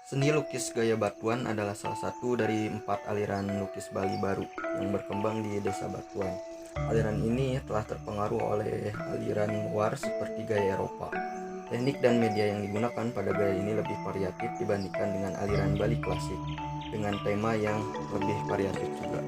Seni lukis gaya batuan adalah salah satu dari 4 aliran lukis Bali baru yang berkembang di Desa Batuan. Aliran ini telah terpengaruh oleh aliran luar seperti gaya Eropa. Teknik dan media yang digunakan pada gaya ini lebih variatif dibandingkan dengan aliran Bali klasik, dengan tema yang lebih variatif juga.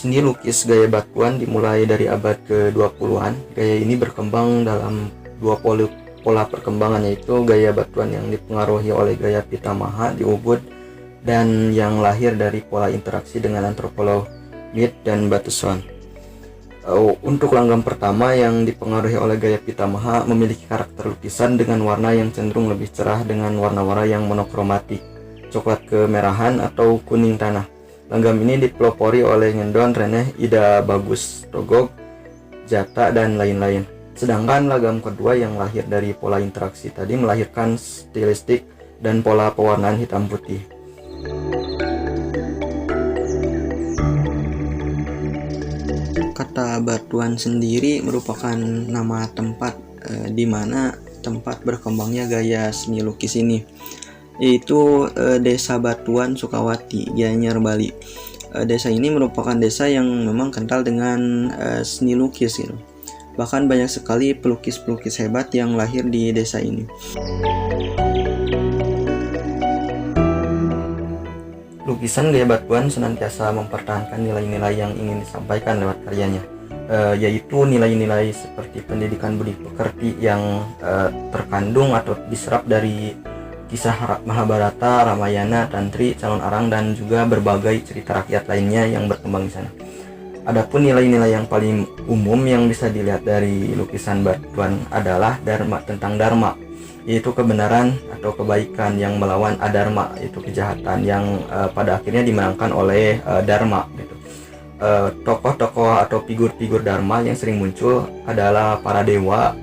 Seni lukis gaya batuan dimulai dari abad ke-20-an. Gaya ini berkembang dalam dua pola perkembangan, yaitu gaya batuan yang dipengaruhi oleh gaya Pitamaha di Ubud dan yang lahir dari pola interaksi dengan antropolog Mead dan Bateson. Untuk langgam pertama yang dipengaruhi oleh gaya Pitamaha memiliki karakter lukisan dengan warna yang cenderung lebih cerah dengan warna-warna yang monokromatik, coklat kemerahan atau kuning tanah. Langgam ini dipelopori oleh Ngendon, Reneh, Ida Bagus, Togog, Jata, dan lain-lain. Sedangkan langgam kedua yang lahir dari pola interaksi tadi melahirkan stilistik dan pola pewarnaan hitam putih. Kata batuan sendiri merupakan nama tempat di mana tempat berkembangnya gaya seni lukis ini, yaitu Desa Batuan Sukawati, Gianyar, Bali. Desa ini merupakan desa yang memang kental dengan seni lukis gitu. Bahkan banyak sekali pelukis-pelukis hebat yang lahir di desa ini. Lukisan gaya batuan senantiasa mempertahankan nilai-nilai yang ingin disampaikan lewat karyanya, yaitu nilai-nilai seperti pendidikan budi pekerti yang terkandung atau diserap dari kisah Mahabharata, Ramayana, Tantri, Calon Arang, dan juga berbagai cerita rakyat lainnya yang berkembang di sana. Adapun nilai-nilai yang paling umum yang bisa dilihat dari lukisan batuan adalah tentang dharma, yaitu kebenaran atau kebaikan yang melawan adharma, yaitu kejahatan yang pada akhirnya dimenangkan oleh dharma gitu. Tokoh-tokoh atau figur-figur dharma yang sering muncul adalah para dewa,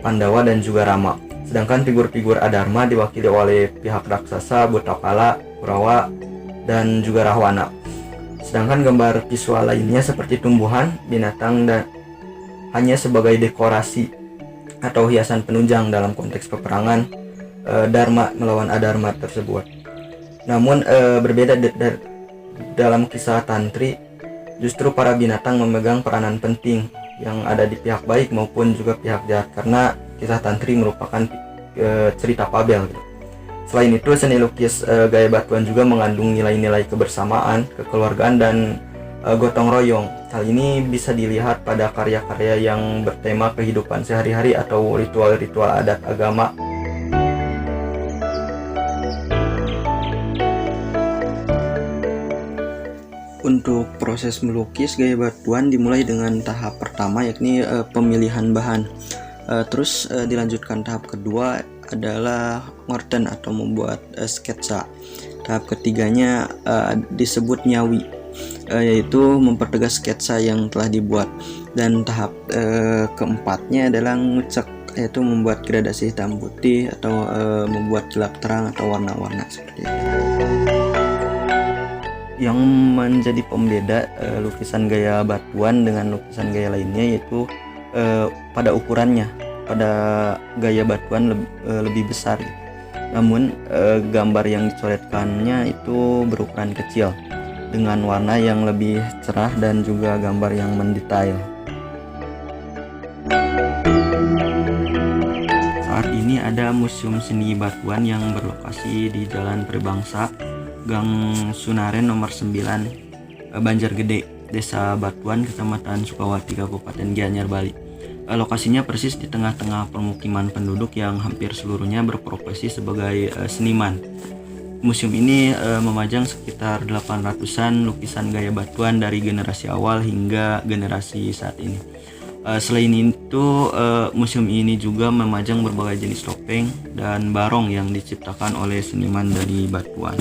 Pandawa, dan juga Rama. Sedangkan figur-figur adharma diwakili oleh pihak raksasa, Butapala, Kurawa, dan juga Rahwana. Sedangkan gambar visual lainnya seperti tumbuhan, binatang, dan hanya sebagai dekorasi atau hiasan penunjang dalam konteks peperangan dharma melawan adharma tersebut. Namun berbeda dalam kisah Tantri, justru para binatang memegang peranan penting yang ada di pihak baik maupun juga pihak jahat, karena kisah Tantri merupakan cerita fabel gitu. Selain itu, seni lukis gaya batuan juga mengandung nilai-nilai kebersamaan, kekeluargaan, dan gotong royong. Hal ini bisa dilihat pada karya-karya yang bertema kehidupan sehari-hari atau ritual-ritual adat agama. Untuk proses melukis gaya batuan dimulai dengan tahap pertama, yakni pemilihan bahan. Terus dilanjutkan tahap kedua adalah ngorden atau membuat sketsa. Tahap ketiganya disebut nyawi, yaitu mempertegas sketsa yang telah dibuat. Dan tahap keempatnya adalah ngucek, yaitu membuat gradasi hitam putih atau membuat gelap terang atau warna-warna seperti itu. Yang menjadi pembeda lukisan gaya batuan dengan lukisan gaya lainnya yaitu pada ukurannya. Pada gaya batuan lebih besar, namun gambar yang dicoretkannya itu berukuran kecil dengan warna yang lebih cerah dan juga gambar yang mendetail. Saat ini ada Museum Seni Batuan yang berlokasi di Jalan Pribangsa, Gang Sunaren nomor 9, Banjargede, Desa Batuan, Kecamatan Sukawati, Kabupaten Gianyar, Bali. Lokasinya persis di tengah-tengah permukiman penduduk yang hampir seluruhnya berprofesi sebagai seniman. Museum ini memajang sekitar 800-an lukisan gaya batuan dari generasi awal hingga generasi saat ini. Selain itu, museum ini juga memajang berbagai jenis topeng dan barong yang diciptakan oleh seniman dari batuan.